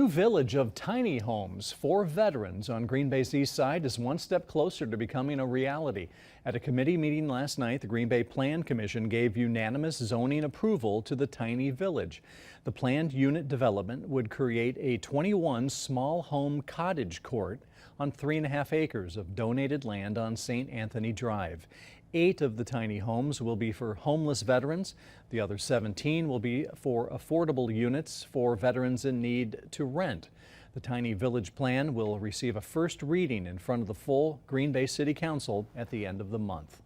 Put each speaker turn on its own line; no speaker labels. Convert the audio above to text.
new village of tiny homes for veterans on Green Bay's east side is one step closer to becoming a reality. At a committee meeting last night, the Green Bay Plan Commission gave unanimous zoning approval to the tiny village. The planned unit development would create a 21 small home cottage court on 3.5 acres of donated land on St. Anthony Drive. 8 of the tiny homes will be for homeless veterans. The other 17 will be for affordable units for veterans in need to rent. The tiny village plan will receive a first reading in front of the full Green Bay City Council at the end of the month.